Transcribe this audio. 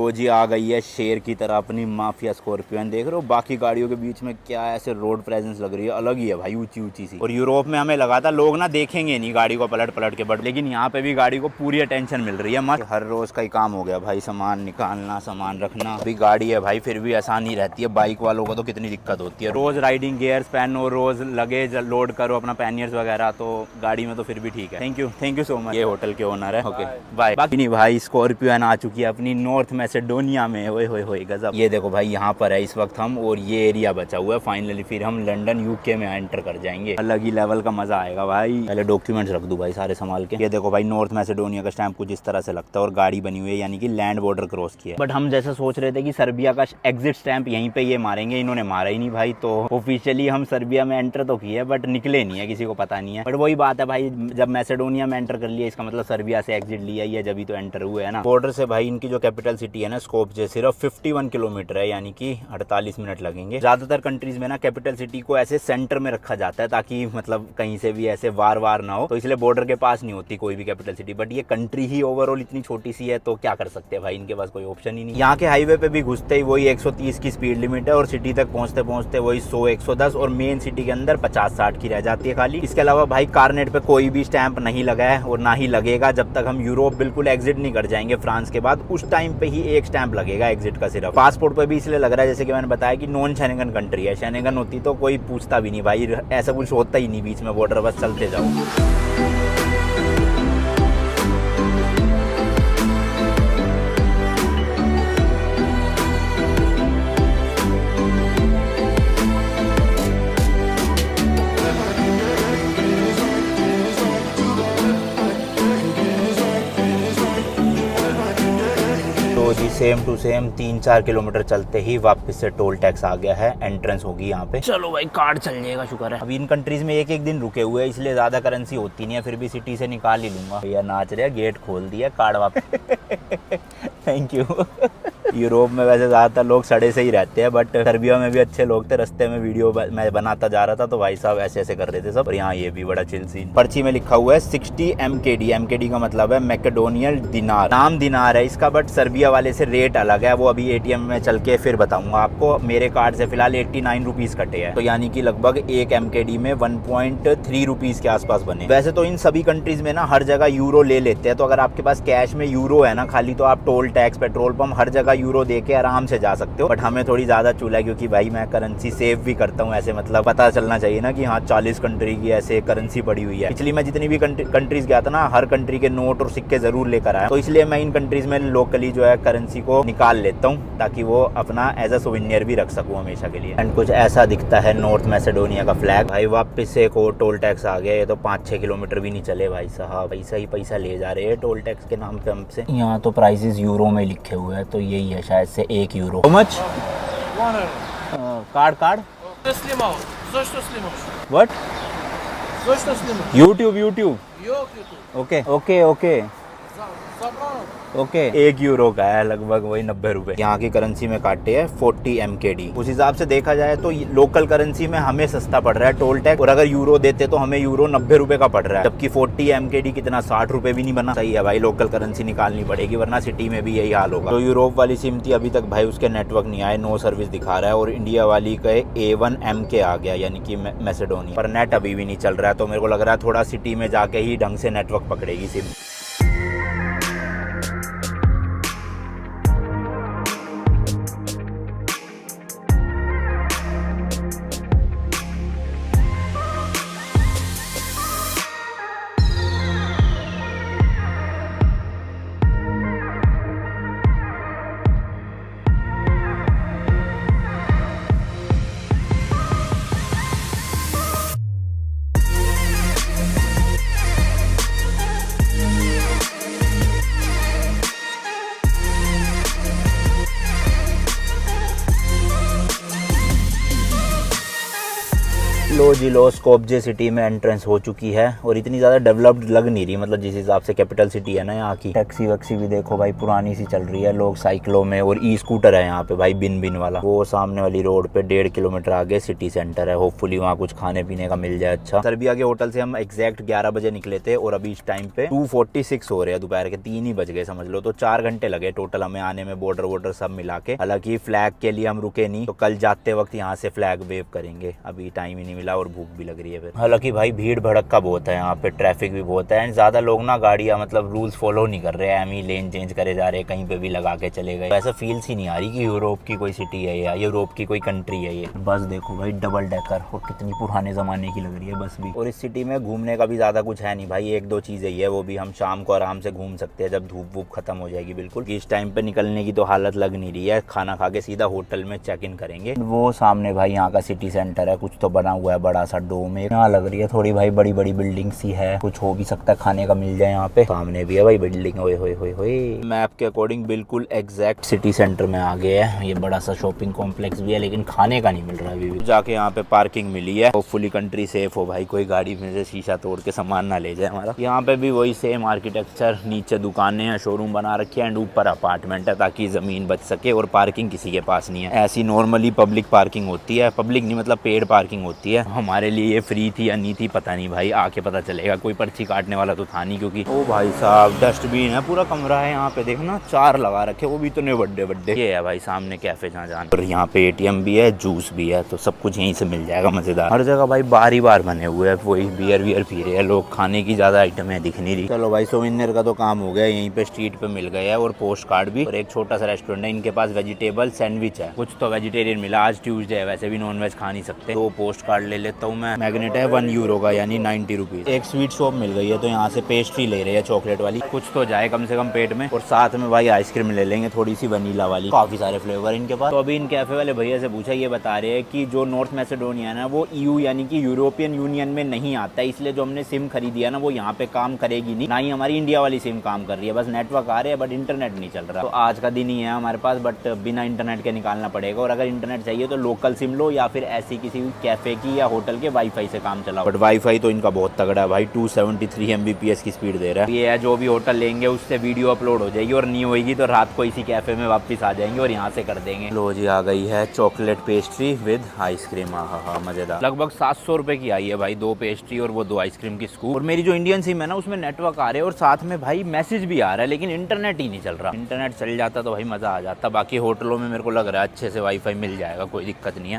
तो जी आ गई है शेर की तरह अपनी माफिया स्कॉर्पियन। देख रहे हो बाकी गाड़ियों के बीच में क्या ऐसे रोड प्रेजेंस लग रही है, अलग ही है भाई, ऊंची ऊंची सी। और यूरोप में हमें लगा था लोग ना देखेंगे नहीं गाड़ी को पलट पलट के, बट लेकिन यहाँ पे भी गाड़ी को पूरी अटेंशन मिल रही है। मस्त हर रोज का ही काम हो गया भाई, सामान निकालना, सामान रखना। अभी गाड़ी है भाई फिर भी आसानी रहती है, बाइक वालों को तो कितनी दिक्कत होती है। रोज राइडिंग गियर्स पहनो, रोज लगेज लोड करो अपना पैनियर्स वगैरह, तो गाड़ी में तो फिर भी ठीक है। Thank you so much. ये होटल के ओनर है। Okay bye. बाकी नहीं भाई, स्कॉर्पियन आ चुकी है अपनी नॉर्थ मैसेडोनिया में। ओए होए होए गजब। ये देखो भाई यहाँ पर है इस वक्त हम, और ये एरिया बचा हुआ है। फाइनली फिर हम लंदन यूके में एंटर कर जाएंगे। अलग ही लेवल का मजा आएगा भाई। पहले डॉक्यूमेंट्स रख दूं भाई सारे संभाल के। ये देखो भाई नॉर्थ मैसेडोनिया का स्टैंप कुछ इस तरह से लगता है, और गाड़ी बनी हुई है यानी कि लैंड बॉर्डर क्रॉस किया है। बट हम जैसा सोच रहे थे कि सर्बिया का एग्जिट स्टैंप यहीं पे ये मारेंगे, इन्होंने मारा ही नहीं भाई। तो ऑफिशियली हम सर्बिया में एंटर तो किए बट निकले नहीं है, किसी को पता नहीं है। बट वही बात है भाई, जब मैसेडोनिया में एंटर कर लिया इसका मतलब सर्बिया से एग्जिट लिया ही है, जब ही तो एंटर हुए है ना। बॉर्डर से भाई इनकी जो कैपिटल सिटी है ना स्कोप्जे, सिर्फ 51 किलोमीटर है, यानी कि 48 मिनट लगेंगे। ज्यादातर कंट्रीज में ना कैपिटल सिटी को ऐसे सेंटर में रखा जाता है ताकि मतलब कहीं से भी ऐसे वार ना हो, तो इसलिए बॉर्डर के पास नहीं होती कोई भी कैपिटल सिटी। बट ये कंट्री ही ओवरऑल इतनी छोटी सी है, तो क्या कर सकते हैं भाई, इनके पास कोई ऑप्शन ही नहीं। यहाँ के हाईवे पे भी घुसते ही वही 130 की स्पीड लिमिट है, और सिटी तक पहुंचते पहुंचते वही 100 110, और मेन सिटी के अंदर 50-60 की रह जाती है खाली। इसके अलावा भाई कारनेट पे कोई भी स्टैंप नहीं लगा है, और ना ही लगेगा जब तक हम यूरोप बिल्कुल एग्जिट नहीं कर जाएंगे फ्रांस के बाद। उस टाइम पे ही एक स्टैंप लगेगा एग्जिट का सिर्फ। पासपोर्ट पे भी इसलिए लग रहा है जैसे कि मैंने बताया कि नॉन शेंगन कंट्री है। शेंगन होती तो कोई पूछता भी नहीं भाई, ऐसा कुछ होता ही नहीं बीच में बॉर्डर, बस चलते जाओ। तो जी सेम टू सेम 3-4 किलोमीटर चलते ही वापस से टोल टैक्स आ गया है, एंट्रेंस होगी यहाँ पे। चलो भाई कार्ड चल जाएगा, शुक्र है। अभी इन कंट्रीज में एक दिन रुके हुए हैं, इसलिए ज्यादा करेंसी होती नहीं है, फिर भी सिटी से निकाल ही लूंगा। भैया नाच रहे, गेट खोल दिया, कार्ड वापस। Thank you. यूरोप में वैसे ज्यादातर लोग सड़े से ही रहते हैं, बट सर्बिया में भी अच्छे लोग थे। रास्ते में वीडियो मैं बनाता जा रहा था तो भाई साहब ऐसे ऐसे कर रहे थे सब। और यहाँ ये भी बड़ा चिल सीन। पर्ची में लिखा हुआ है 60 MKD। MKD का मतलब है मैकेडोनियन दिनार। नाम दिनार है इसका, बट सर्बिया वाले से रेट अलग है। वो अभी ATM में चल के फिर बताऊंगा आपको। मेरे कार्ड से फिलहाल 89 रुपीज कटे हैं, तो यानी कि लगभग 1 MKD में 1.3 रुपीज के आसपास बने। वैसे तो इन सभी कंट्रीज में ना हर जगह यूरो ले लेते हैं, तो अगर आपके पास कैश में यूरो है ना खाली, तो आप टोल टैक्स, पेट्रोल पंप, हर जगह यूरो दे के आराम से जा सकते हो। बट हमें थोड़ी ज्यादा चूल है, क्योंकि भाई मैं करेंसी सेव भी करता हूँ ऐसे, मतलब पता चलना चाहिए ना कि हाँ 40 कंट्री की ऐसे करेंसी पड़ी हुई है। पिछली मैं जितनी भी कंट्रीज गया था ना, हर कंट्री के नोट और सिक्के जरूर लेकर आया, तो इसलिए मैं इन कंट्रीज में लोकली जो है करेंसी को निकाल लेता हूँ, ताकि वो अपना एज अ सोवेनियर भी रख सकूँ हमेशा के लिए। एंड कुछ ऐसा दिखता है नॉर्थ मैसेडोनिया का फ्लैग। भाई वापस से एक और टोल टैक्स आ गया। ये तो 5-6 किलोमीटर भी नहीं चले भाई साहब, पैसा ही पैसा ले जा रहे हैं टोल टैक्स के नाम पे हमसे। यहाँ तो प्राइसेस यूरो में लिखे हुए हैं, तो यही है शायद से 1 euro. How much? Card? What? YouTube. Okay. Okay 1 euro का है, लगभग वही 90 रुपए। यहाँ की करेंसी में काटे हैं 40 MKD। उस हिसाब से देखा जाए तो लोकल करेंसी में हमें सस्ता पड़ रहा है टोल टैक्स, और अगर यूरो देते तो हमें यूरो 90 रुपए का पड़ रहा है, जबकि 40 MKD कितना 60 रुपए भी नहीं बना। सही है भाई, लोकल करेंसी निकालनी पड़ेगी, वरना सिटी में भी यही हाल होगा। तो यूरोप वाली सिम थी, अभी तक भाई उसके नेटवर्क नहीं आए, नो सर्विस दिखा रहा है। और इंडिया वाली का A1MK आ गया, यानी कि मैसेडोनिया पर नेट अभी भी नहीं चल रहा है। तो मेरे को लग रहा है थोड़ा सिटी में जाके ही ढंग से नेटवर्क पकड़ेगी सिम। लो जी लो, स्कोपजे सिटी में एंट्रेंस हो चुकी है और इतनी ज़्यादा डेवलप्ड लग नहीं रही, मतलब जिस हिसाब से कैपिटल सिटी है ना यहाँ की। टैक्सी वैक्सी भी देखो भाई पुरानी सी चल रही है, लोग साइकिलों में, और ई स्कूटर है यहाँ पे भाई, बिन बिन वाला। वो सामने वाली रोड पे 1.5 किलोमीटर आगे सिटी सेंटर है, होपफुली वहाँ कुछ खाने पीने का मिल जाए। अच्छा, सर्बिया के होटल से हम एग्जैक्ट 11 बजे निकले थे और अभी इस टाइम पे 2:46 हो रहे हैं, दोपहर के 3 ही बज गए समझ लो। तो 4 घंटे लगे टोटल हमें आने में, बॉर्डर वॉर्डर सब मिला के। हालांकि फ्लैग के लिए हम रुके नहीं, तो कल जाते वक्त यहाँ से फ्लैग वेव करेंगे, अभी टाइम ही नहीं मिला और भूख भी लग रही है फिर। हालांकि भाई भीड़ भड़का बहुत है यहाँ पे, ट्रैफिक भी बहुत है, ज्यादा लोग ना गाड़ियाँ मतलब रूल्स फॉलो नहीं कर रहे हैं, एम ही लेन चेंज करे जा रहे हैं, कहीं पे भी लगा के चले गए। ऐसा फील सी नहीं आ रही कि यूरोप की कोई सिटी है या यूरोप की कोई कंट्री है ये। बस देखो भाई डबल डेकर, और कितनी पुराने जमाने की लग रही है बस भी। और इस सिटी में घूमने का भी ज्यादा कुछ है नहीं भाई, 1-2 चीजें ही है, वो भी हम शाम को आराम से घूम सकते हैं जब धूप वूप खत्म हो जाएगी। बिल्कुल इस टाइम पे निकलने की तो हालत लग नहीं रही है, खाना खा के सीधा होटल में चेक इन करेंगे। वो सामने भाई यहाँ का सिटी सेंटर है, कुछ तो बना हुआ है बड़ा सा डोम, यहाँ लग रही है थोड़ी भाई बड़ी बड़ी बिल्डिंग सी है, कुछ हो भी सकता है खाने का मिल जाए यहाँ पे। सामने भी है भाई बिल्डिंग, ओए होए होए होए। मैप के अकॉर्डिंग बिल्कुल एग्जैक्ट सिटी सेंटर में आ गए हैं, ये बड़ा सा शॉपिंग कॉम्प्लेक्स भी है, लेकिन खाने का नहीं मिल रहा अभी भी। जाके यहाँ पे पार्किंग मिली है, होपफुली कंट्री सेफ हो भाई, कोई गाड़ी में से शीशा तोड़ के सामान ना ले जाए हमारा। यहाँ पे भी वही सेम आर्किटेक्चर, नीचे दुकानें हैं, शोरूम बना रखे हैं एंड ऊपर अपार्टमेंट है ताकि जमीन बच सके, और पार्किंग किसी के पास नहीं है। ऐसी नॉर्मली पब्लिक पार्किंग होती है, पब्लिक नहीं मतलब पेड पार्किंग होती है। हमारे लिए ये फ्री थी या नहीं थी पता नहीं भाई, आके पता चलेगा, कोई पर्ची काटने वाला तो था नहीं। क्योंकि ओ भाई साहब डस्टबिन है, पूरा कमरा है यहाँ पे, देखना 4 लगा रखे, वो भी इतने बड़े बड़े। ये है भाई सामने कैफे जहाँ जाना, और यहाँ पे ATM भी है, जूस भी है, तो सब कुछ यहीं से मिल जाएगा मजेदार। हर जगह भाई बार ही बार बने हुए हैं, वही बियर वियर पी रहे हैं लोग, खाने की ज्यादा आइटम है दिख नहीं रही। चलो भाई सोविनियर का तो काम हो गया, यहीं पे स्ट्रीट पे मिल गया है, और पोस्ट कार्ड भी, और एक छोटा सा रेस्टोरेंट है, इनके पास वेजिटेबल सैंडविच है, कुछ तो वेजिटेरियन मिला, आज ट्यूसडे है, वैसे भी नॉन वेज खा नहीं सकते। तो पोस्ट कार्ड ले लेता हूँ मैं। मैग्नेट है 1 यूरो का, यानी 90 रुपीज। एक स्वीट शॉप मिल गई है, तो यहाँ से पेस्ट्री ले रहे हैं चॉकलेट वाली, कुछ तो जाए कम से कम पेट में, और साथ में भाई आइसक्रीम ले लेंगे थोड़ी सी वनीला वाली, काफी सारे फ्लेवर इनके पास। तो अभी इन कैफे वाले भैया से पूछा, ये बता रहे हैं कि जो नॉर्थ मैसेडोनिया है ना, वो EU यानी कि यूरोपियन यूनियन में नहीं आता है, इसलिए जो हमने सिम खरीदी है ना वो यहाँ पे काम करेगी नहीं, ना ही हमारी इंडिया वाली सिम काम कर रही है, बस नेटवर्क आ रहे हैं बट इंटरनेट नहीं चल रहा। तो आज का दिन ही है हमारे पास, बट बिना इंटरनेट के निकालना पड़ेगा, और अगर इंटरनेट चाहिए तो लोकल सिम लो या फिर ऐसी किसी कैफे की या होटल के वाईफाई से काम चलाओ। बट वाईफाई तो इनका बहुत तगड़ा है भाई, 273 Mbps की स्पीड दे रहा है। ये है जो भी होटल लेंगे उससे वीडियो अपलोड हो जाएगी, और नहीं होगी तो रात को इसी कैफे में वापस आ जाएंगे और यहाँ से कर देंगे। लो जी आ गई है चॉकलेट पेस्ट्री विद आइसक्रीम, हाँ मजेदार। लगभग 700 रुपए की आई है भाई, 2 पेस्ट्री और वो 2 आइसक्रीम की स्कूप। और मेरी जो इंडियन सिम है ना उसमें नेटवर्क आ रहे हैं और साथ में भाई मैसेज भी आ रहा है, लेकिन इंटरनेट ही नहीं चल रहा। इंटरनेट चल जाता तो भाई मजा आ जाता। बाकी होटलों में मेरे को लग रहा है अच्छे से वाईफाई मिल जाएगा, कोई दिक्कत नहीं है।